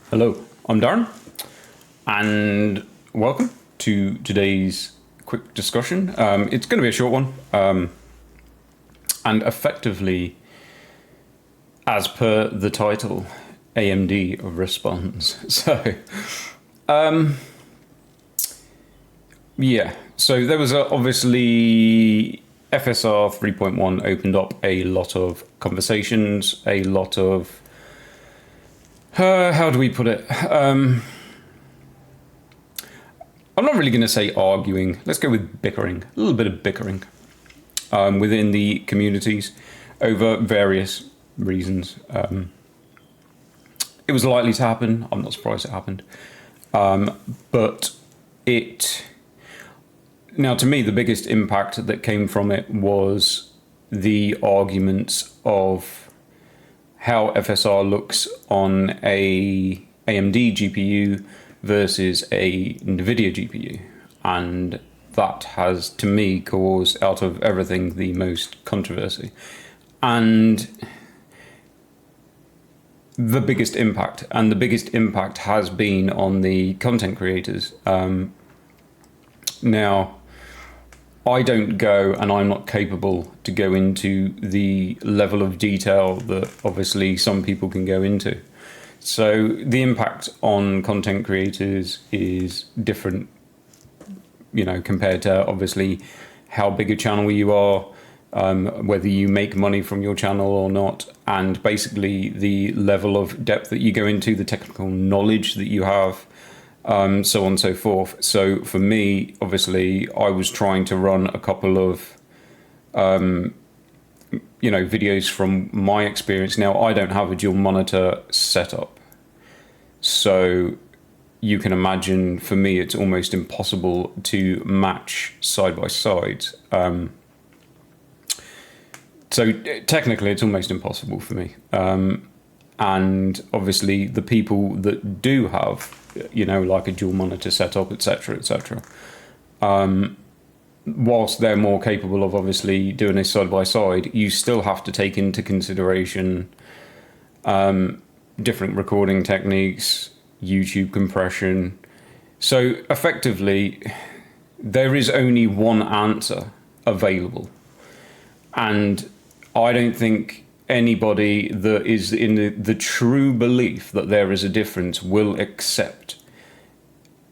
Hello, I'm Darren, and welcome to today's quick discussion. It's going to be a short one, and effectively, as per the title, AMD responds. So there was obviously FSR 3.1 opened up a lot of conversations, a lot of how do we put it? I'm not really going to say arguing. Let's go with bickering. A little bit of bickering within the communities over various reasons. It was likely to happen. I'm not surprised it happened. But now to me, the biggest impact that came from it was the arguments of how FSR looks on a AMD GPU versus a Nvidia GPU, and that has, to me, caused, out of everything, the most controversy and the biggest impact. And the biggest impact has been on the content creators. Now, I don't go, and I'm not capable to go into the level of detail that obviously some people can go into. So the impact on content creators is different, compared to obviously how big a channel you are, whether you make money from your channel or not, and basically the level of depth that you go into, the technical knowledge that you have, so on and so forth. So for me, obviously, I was trying to run a couple of, videos from my experience. Now, I don't have a dual monitor setup. So you can imagine, for me, it's almost impossible to match side by side. So technically, it's almost impossible for me. And obviously, the people that do have, like a dual monitor setup, etc., whilst they're more capable of obviously doing this side by side, you still have to take into consideration different recording techniques, YouTube compression. So effectively, there is only one answer available. And I don't think anybody that is in the true belief that there is a difference will accept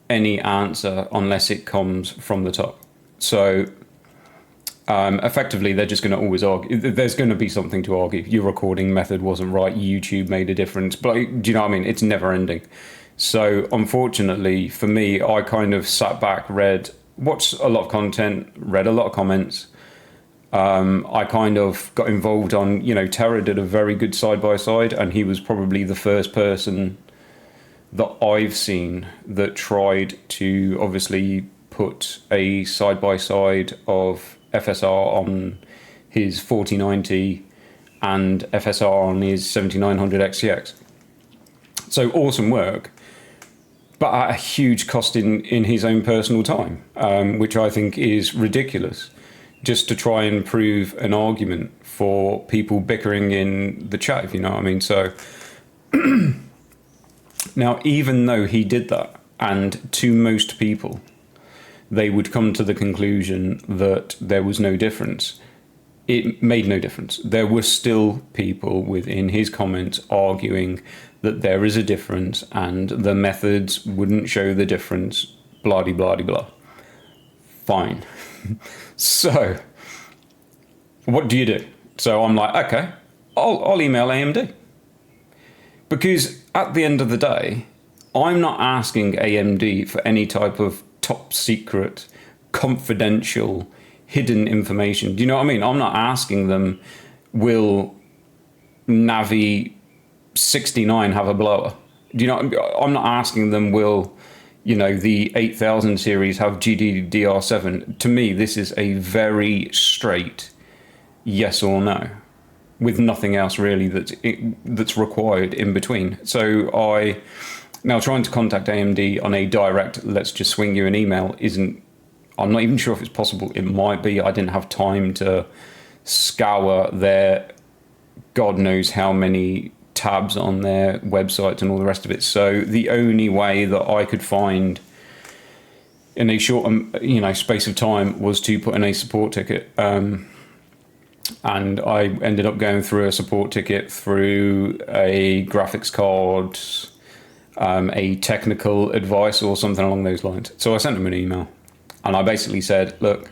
any answer unless it comes from the top. So effectively, they're just going to always argue. There's going to be something to argue. Your recording method wasn't right. YouTube made a difference. But do you know what I mean? It's never ending. So unfortunately for me, I kind of sat back, watched a lot of content, read a lot of comments. I kind of got involved on, Terra did a very good side-by-side, and he was probably the first person that I've seen that tried to obviously put a side-by-side of FSR on his 4090 and FSR on his 7900 XTX. So awesome work, but at a huge cost in his own personal time, which I think is ridiculous, just to try and prove an argument for people bickering in the chat, if you know what I mean. So now, even though he did that, and to most people, they would come to the conclusion that there was no difference, it made no difference. There were still people within his comments arguing that there is a difference and the methods wouldn't show the difference, blah, blah, blah, blah. Fine. So what do you do? So I'm like, okay, I'll email AMD. Because at the end of the day, I'm not asking AMD for any type of top secret, confidential, hidden information. Do you know what I mean? I'm not asking them, will Navi 69 have a blower? Do you know? I'm not asking them, will the 8000 series have GDDR7? To me, this is a very straight yes or no, with nothing else really that's required in between. So now trying to contact AMD on a direct, let's just swing you an email, I'm not even sure if it's possible. It might be. I didn't have time to scour their God knows how many tabs on their website and all the rest of it. So the only way that I could find in a short, space of time was to put in a support ticket. And I ended up going through a support ticket through a graphics card, a technical advice or something along those lines. So I sent them an email and I basically said, look,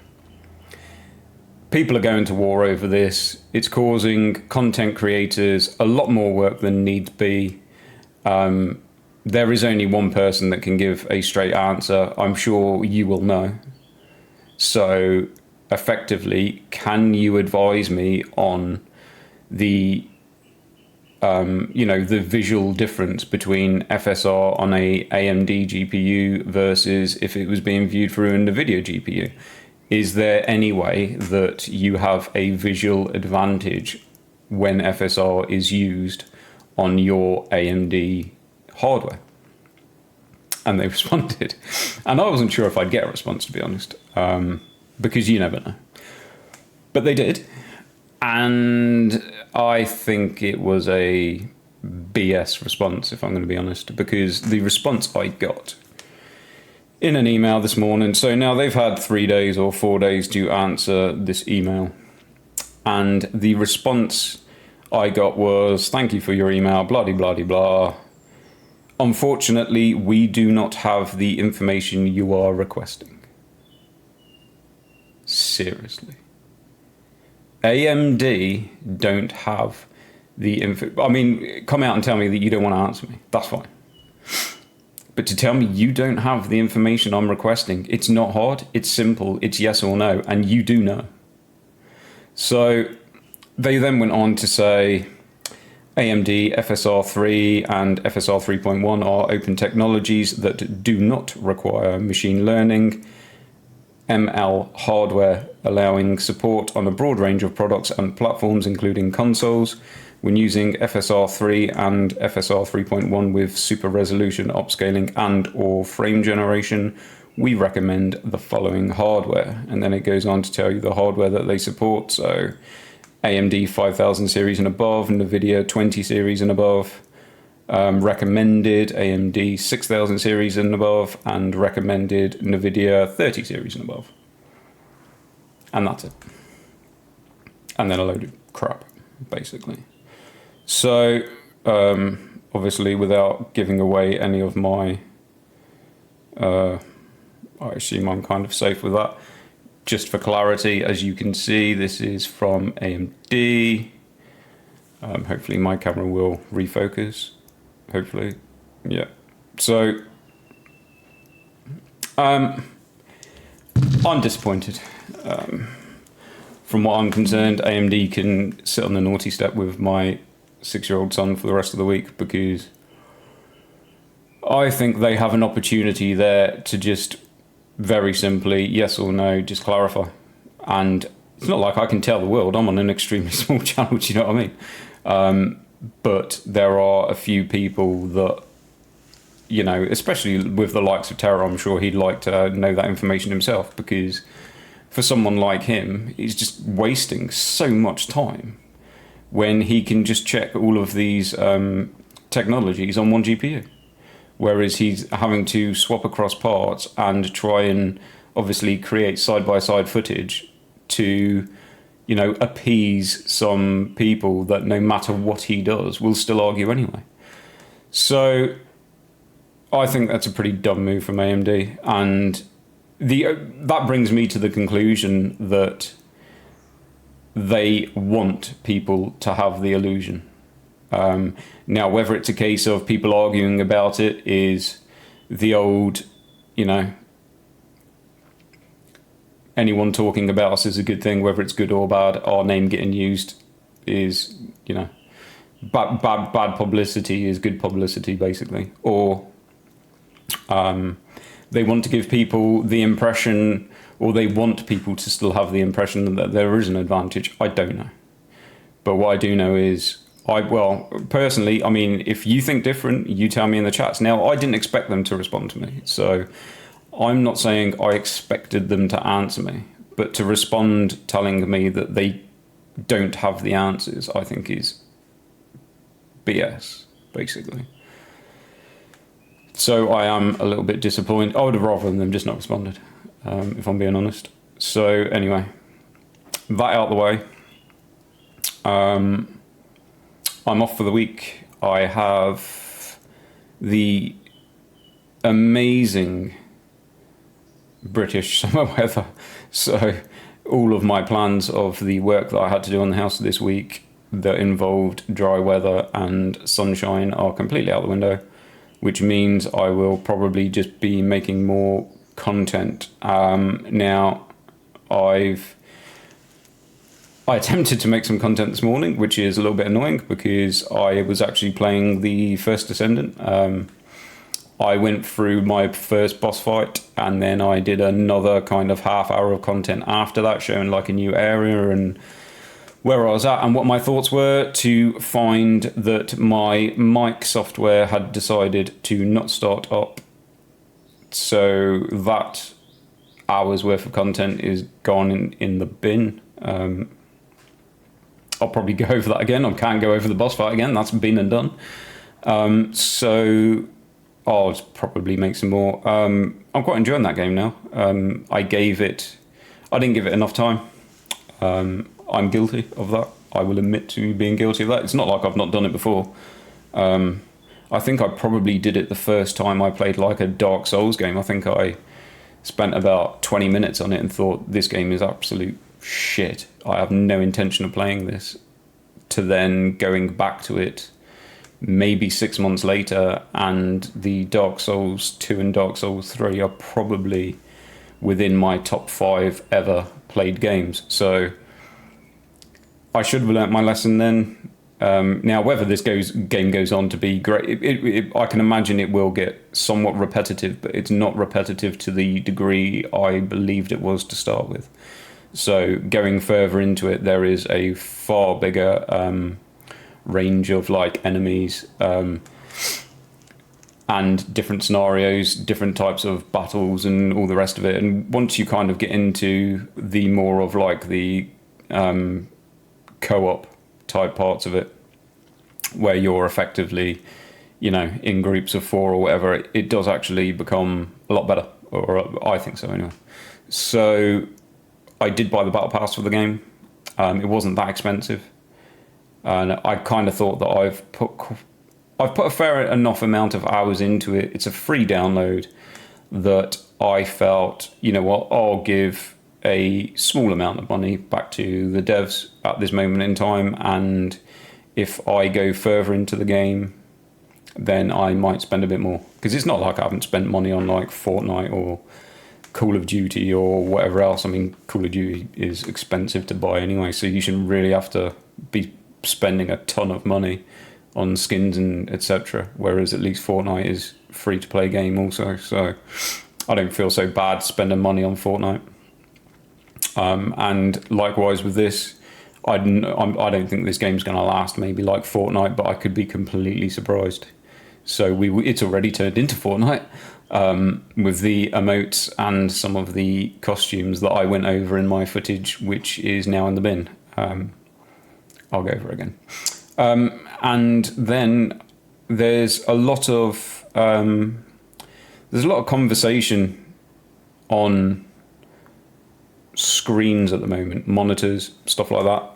people are going to war over this. It's causing content creators a lot more work than need be. There is only one person that can give a straight answer. I'm sure you will know. So effectively, can you advise me on the the visual difference between FSR on a AMD GPU versus if it was being viewed through a Nvidia GPU? Is there any way that you have a visual advantage when FSR is used on your AMD hardware? And they responded. And I wasn't sure if I'd get a response, to be honest, because you never know. But they did. And I think it was a BS response, if I'm going to be honest, because the response I got in an email this morning, so now they've had 3 days or 4 days to answer this email. And the response I got was, thank you for your email, blah, blah, blah, blah. Unfortunately, we do not have the information you are requesting. Seriously. AMD don't have the info. I mean, come out and tell me that you don't want to answer me. That's fine. But to tell me you don't have the information I'm requesting, it's not hard. It's simple. It's yes or no. And you do know. So they then went on to say AMD FSR3 and FSR 3.1 are open technologies that do not require machine learning ML hardware, allowing support on a broad range of products and platforms, including consoles. When using FSR3 and FSR 3.1 with super resolution upscaling and or frame generation, we recommend the following hardware. And then it goes on to tell you the hardware that they support. So AMD 5000 series and above, Nvidia 20 series and above, recommended AMD 6000 series and above, and recommended Nvidia 30 series and above. And that's it. And then a load of crap, basically. So, obviously, without giving away any of my, I assume I'm kind of safe with that. Just for clarity, as you can see, this is from AMD. Hopefully my camera will refocus. Hopefully, yeah. So, I'm disappointed. From what I'm concerned, AMD can sit on the naughty step with my 6-year-old son for the rest of the week, because I think they have an opportunity there to just very simply, yes or no, just clarify. And it's not like I can tell the world. I'm on an extremely small channel, do you know what I mean? But there are a few people that, especially with the likes of Terra, I'm sure he'd like to know that information himself, because for someone like him, he's just wasting so much time when he can just check all of these technologies on one GPU. Whereas he's having to swap across parts and try and obviously create side-by-side footage to, appease some people that no matter what he does will still argue anyway. So I think that's a pretty dumb move from AMD. And that brings me to the conclusion that they want people to have the illusion. Now, whether it's a case of people arguing about it is the old, anyone talking about us is a good thing, whether it's good or bad, our name getting used is, bad publicity is good publicity, basically. Or they want to give people the impression, or they want people to still have the impression that there is an advantage. I don't know. But what I do know is, personally, I mean, if you think different, you tell me in the chats. Now, I didn't expect them to respond to me, so I'm not saying I expected them to answer me, but to respond telling me that they don't have the answers, I think is BS, basically. So I am a little bit disappointed. I would have rather them just not responded, if I'm being honest. So anyway, that out of the way. I'm off for the week. I have the amazing British summer weather. So all of my plans of the work that I had to do on the house this week that involved dry weather and sunshine are completely out the window, which means I will probably just be making more content. Now, I attempted to make some content this morning, which is a little bit annoying because I was actually playing the First Descendant. I went through my first boss fight and then I did another kind of half hour of content after that, showing like a new area and where I was at and what my thoughts were, to find that my mic software had decided to not start up. So that hour's worth of content is gone in the bin. I'll probably go over that again. I can't go over the boss fight again. That's been and done. So I'll probably make some more. I'm quite enjoying that game now. I didn't give it enough time. I'm guilty of that. I will admit to being guilty of that. It's not like I've not done it before. I think I probably did it the first time I played like a Dark Souls game. I think I spent about 20 minutes on it and thought, this game is absolute shit. I have no intention of playing this. To then going back to it maybe 6 months later, and the Dark Souls 2 and Dark Souls 3 are probably within my top 5 ever played games. So I should have learnt my lesson then. Now, whether this game goes on to be great, I can imagine it will get somewhat repetitive, but it's not repetitive to the degree I believed it was to start with. So going further into it, there is a far bigger range of like enemies and different scenarios, different types of battles and all the rest of it. And once you kind of get into the more of like the co-op type parts of it, where you're effectively, in groups of 4 or whatever, it does actually become a lot better, or I think so anyway. So I did buy the battle pass for the game. It wasn't that expensive, and I kind of thought that I've put a fair enough amount of hours into it. It's a free download that I felt, I'll give a small amount of money back to the devs at this moment in time, and if I go further into the game, then I might spend a bit more, because it's not like I haven't spent money on like Fortnite or Call of Duty or whatever else. I mean, Call of Duty is expensive to buy anyway, so you shouldn't really have to be spending a ton of money on skins and etc. Whereas at least Fortnite is free to play game also, so I don't feel so bad spending money on Fortnite. And likewise with this, I don't think this game's going to last maybe like Fortnite, but I could be completely surprised. So it's already turned into Fortnite. With the emotes and some of the costumes that I went over in my footage, which is now in the bin. I'll go over it again. And then there's a lot of conversation on screens at the moment, monitors, stuff like that.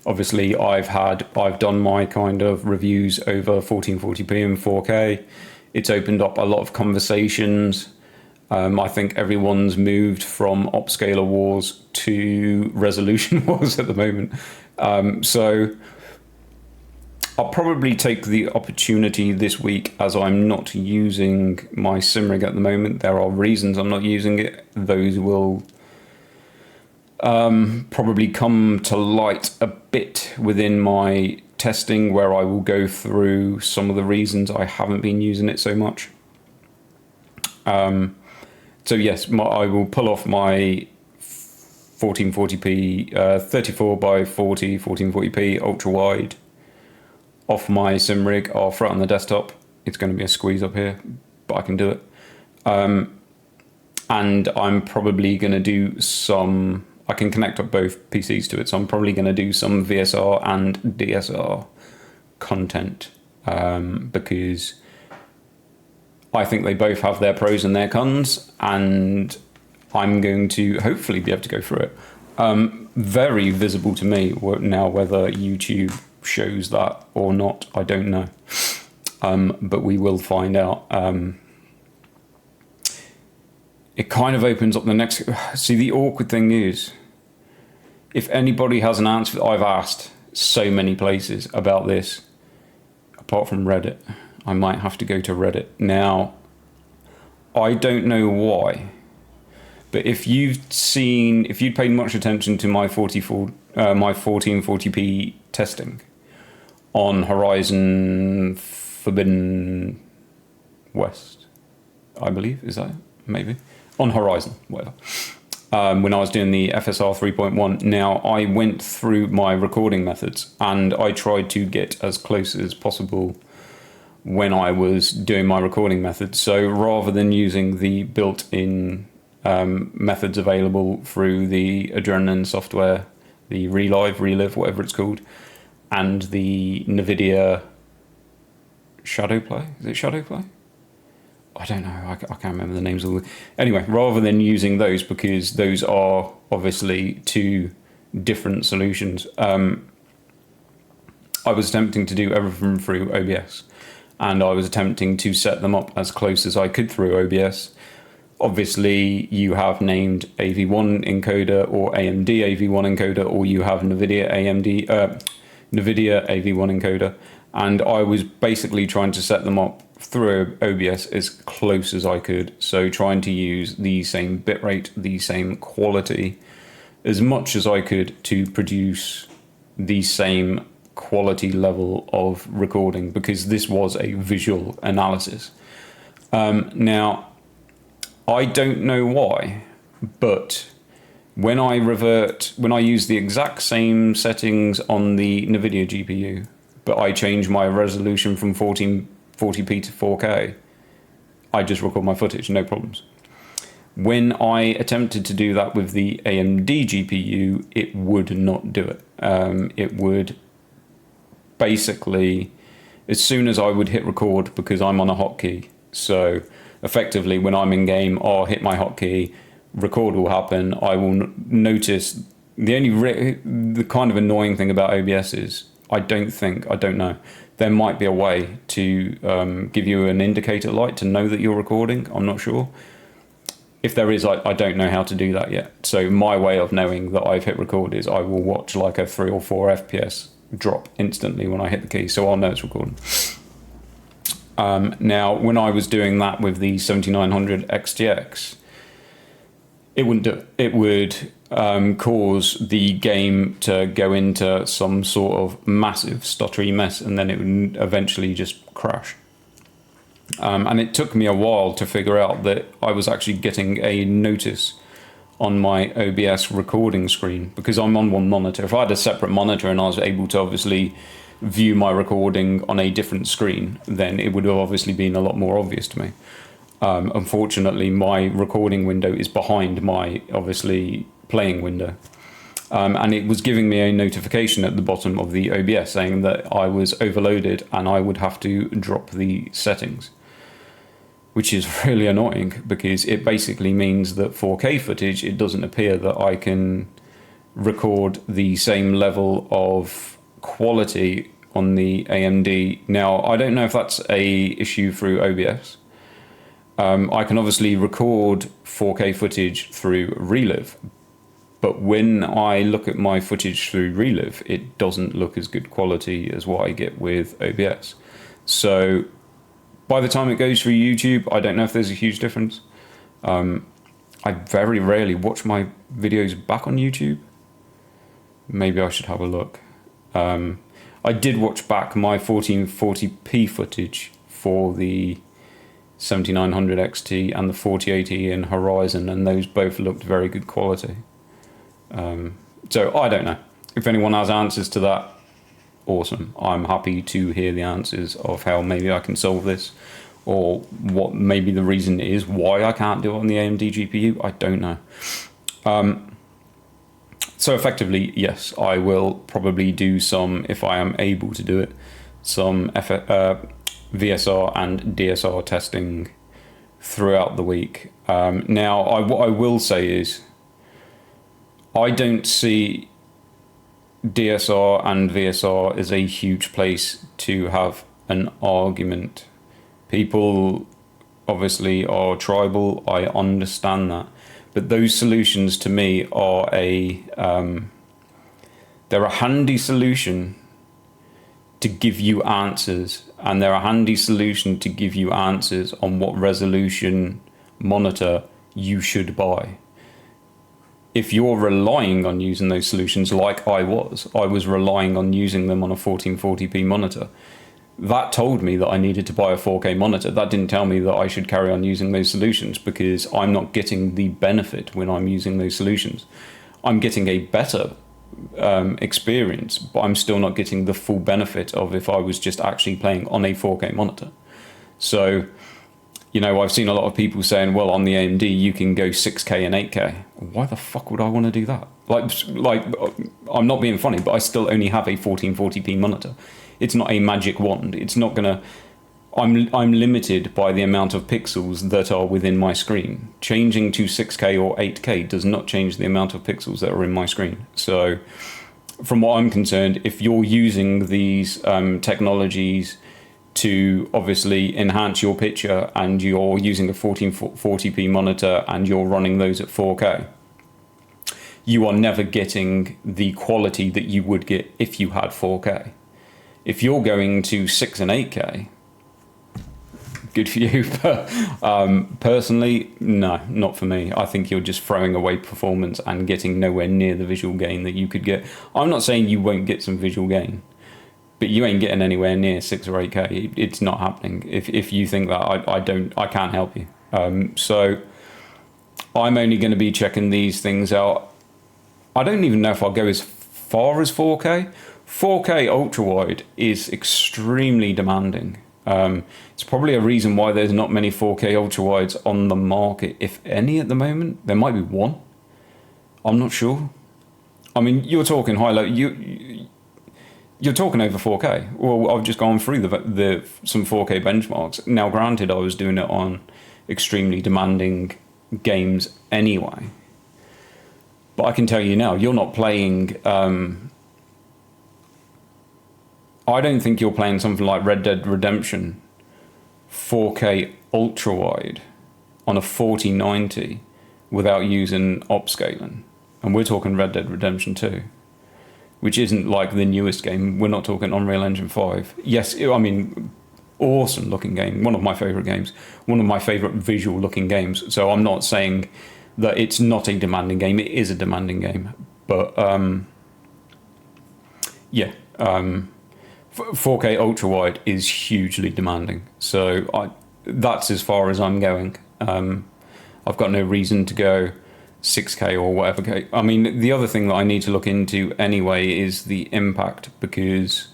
Obviously, I've done my kind of reviews over 1440p and 4K. It's opened up a lot of conversations. I think everyone's moved from upscaler wars to resolution wars at the moment. So I'll probably take the opportunity this week, as I'm not using my sim rig at the moment. There are reasons I'm not using it. Those will probably come to light a bit within my testing, where I will go through some of the reasons I haven't been using it so much. So yes, I will pull off my 1440p 34 by 40 1440p ultra wide off my sim rig. I'll throw it on the desktop. It's going to be a squeeze up here, but I can do it. And I'm probably going to do some I can connect up both PCs to it, so I'm probably going to do some VSR and DSR content, because I think they both have their pros and their cons, and I'm going to hopefully be able to go through it. Very visible to me now, whether YouTube shows that or not, I don't know. But we will find out. It kind of opens up the next... See, the awkward thing is, if anybody has an answer, I've asked so many places about this, apart from Reddit. I might have to go to Reddit. Now, I don't know why, but if you'd paid much attention to my 1440p testing on Horizon Forbidden West, I believe, is that it? Maybe? On Horizon, whatever. When I was doing the FSR 3.1, now I went through my recording methods and I tried to get as close as possible when I was doing my recording methods. So rather than using the built-in methods available through the Adrenaline software, the Relive, whatever it's called, and the Nvidia Shadowplay, is it Shadowplay? I don't know, I can't remember the names of them. Anyway, rather than using those, because those are obviously two different solutions, I was attempting to do everything through OBS, and I was attempting to set them up as close as I could through OBS. Obviously, you have named AV1 encoder or AMD AV1 encoder, or you have Nvidia AV1 encoder, and I was basically trying to set them up through OBS as close as I could. So trying to use the same bitrate, the same quality, as much as I could to produce the same quality level of recording, because this was a visual analysis. Now, I don't know why, but when I use the exact same settings on the Nvidia GPU, but I change my resolution from 1440p to 4K, I just record my footage, no problems. When I attempted to do that with the AMD GPU, it would not do it. It would basically, as soon as I would hit record, because I'm on a hotkey, so effectively when I'm in game, I'll hit my hotkey, record will happen, I will notice. The kind of annoying thing about OBS is, I don't know, there might be a way to give you an indicator light to know that you're recording. I'm not sure. If there is, I don't know how to do that yet. So my way of knowing that I've hit record is I will watch like a 3 or 4 FPS drop instantly when I hit the key, so I'll know it's recording. Now, when I was doing that with the 7900 XTX, it wouldn't do it. It would cause the game to go into some sort of massive stuttery mess, and then it would eventually just crash. And it took me a while to figure out that I was actually getting a notice on my OBS recording screen, because I'm on one monitor. If I had a separate monitor and I was able to obviously view my recording on a different screen, then it would have obviously been a lot more obvious to me. Unfortunately, my recording window is behind my obviously playing window. And it was giving me a notification at the bottom of the OBS saying that I was overloaded and I would have to drop the settings, which is really annoying, because it basically means that 4K footage, it doesn't appear that I can record the same level of quality on the AMD. Now, I don't know if that's a issue through OBS. I can obviously record 4K footage through Relive, but when I look at my footage through Relive, it doesn't look as good quality as what I get with OBS. So by the time it goes through YouTube, I don't know if there's a huge difference. I very rarely watch my videos back on YouTube. Maybe I should have a look. I did watch back my 1440p footage for the 7900 XT and the 4080 in Horizon, and those both looked very good quality. So I don't know. If anyone has answers to that, awesome. I'm happy to hear the answers of how maybe I can solve this, or what maybe the reason is why I can't do it on the AMD GPU. I don't know. So effectively, yes, I will probably do some, if I am able to do it, some VSR and DSR testing throughout the week. Now, what I will say is, I don't see DSR and VSR as a huge place to have an argument. People obviously are tribal, I understand that. But those solutions to me are they're a handy solution to give you answers, and they're a handy solution to give you answers on what resolution monitor you should buy. If you're relying on using those solutions like I was relying on using them on a 1440p monitor. That told me that I needed to buy a 4K monitor. That didn't tell me that I should carry on using those solutions, because I'm not getting the benefit when I'm using those solutions. I'm getting a better experience, but I'm still not getting the full benefit of if I was just actually playing on a 4K monitor. So, you know, I've seen a lot of people saying, well, on the AMD you can go 6K and 8K. Why the fuck would I want to do that? Like I'm not being funny, but I still only have a 1440p monitor. It's not a magic wand. It's not gonna. I'm limited by the amount of pixels that are within my screen. Changing to 6K or 8K does not change the amount of pixels that are in my screen. So, from what I'm concerned, if you're using these technologies to obviously enhance your picture, and you're using a 1440p monitor and you're running those at 4K, you are never getting the quality that you would get if you had 4K. If you're going to 6 and 8K, good for you, but personally, no, not for me. I think you're just throwing away performance and getting nowhere near the visual gain that you could get. I'm not saying you won't get some visual gain, but you ain't getting anywhere near 6 or 8K. It's not happening. If you think that, I can't help you. So I'm only going to be checking these things out. I don't even know if I'll go as far as 4K. 4K ultra wide is extremely demanding. It's probably a reason why there's not many 4K ultra wides on the market, if any, at the moment. There might be one. I'm not sure. I mean, you're talking high-low. You're talking over 4K. Well, I've just gone through some 4K benchmarks. Now, granted, I was doing it on extremely demanding games anyway. But I can tell you now, you're not playing. I don't think you're playing something like Red Dead Redemption 4K ultra wide on a 4090 without using upscaling. And we're talking Red Dead Redemption 2, which isn't like the newest game. We're not talking Unreal Engine 5. Yes, I mean, awesome looking game. One of my favorite games. One of my favorite visual looking games. So I'm not saying that it's not a demanding game. It is a demanding game. But, yeah. 4K ultra wide is hugely demanding, so that's as far as I'm going. I've got no reason to go 6K or whatever K. I mean, the other thing that I need to look into anyway is the impact, because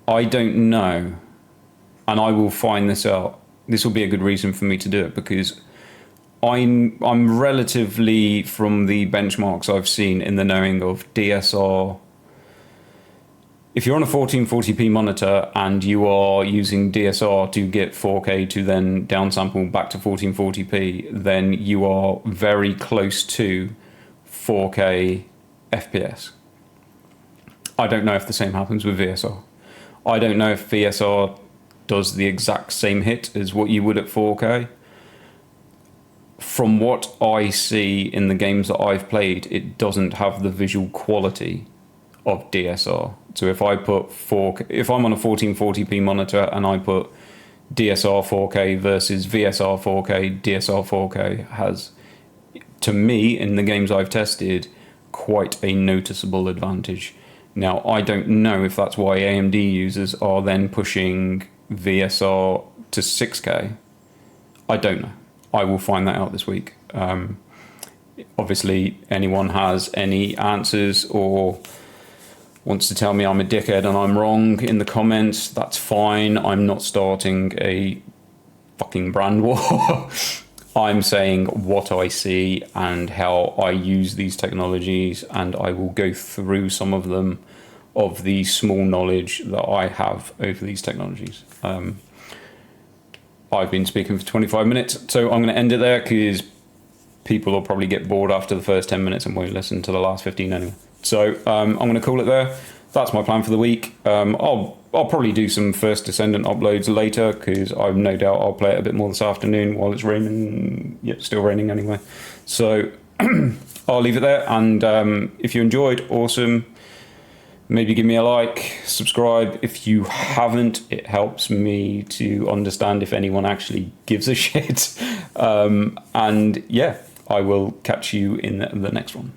I don't know, and I will find this out. This will be a good reason for me to do it, because I'm relatively, from the benchmarks I've seen, in the knowing of DSR. If you're on a 1440p monitor and you are using DSR to get 4K to then downsample back to 1440p, then you are very close to 4K FPS. I don't know if the same happens with VSR. I don't know if VSR does the exact same hit as what you would at 4K. From what I see in the games that I've played, it doesn't have the visual quality of DSR. So if I put 4K, if I'm on a 1440p monitor and I put DSR 4K versus VSR 4K, DSR 4K has, to me, in the games I've tested, quite a noticeable advantage. Now, I don't know if that's why AMD users are then pushing VSR to 6K. I don't know. I will find that out this week. Obviously, anyone has any answers or wants to tell me I'm a dickhead and I'm wrong in the comments, that's fine. I'm not starting a fucking brand war. I'm saying what I see and how I use these technologies, and I will go through some of them, of the small knowledge that I have over these technologies. I've been speaking for 25 minutes, so I'm going to end it there because people will probably get bored after the first 10 minutes and won't listen to the last 15 anyway. So I'm going to call it there. That's my plan for the week. I'll probably do some First Descendant uploads later because I've no doubt I'll play it a bit more this afternoon while it's raining. Yeah, still raining anyway. So I'll leave it there. And if you enjoyed, awesome. Maybe give me a like, subscribe. If you haven't, it helps me to understand if anyone actually gives a shit. And yeah, I will catch you in the next one.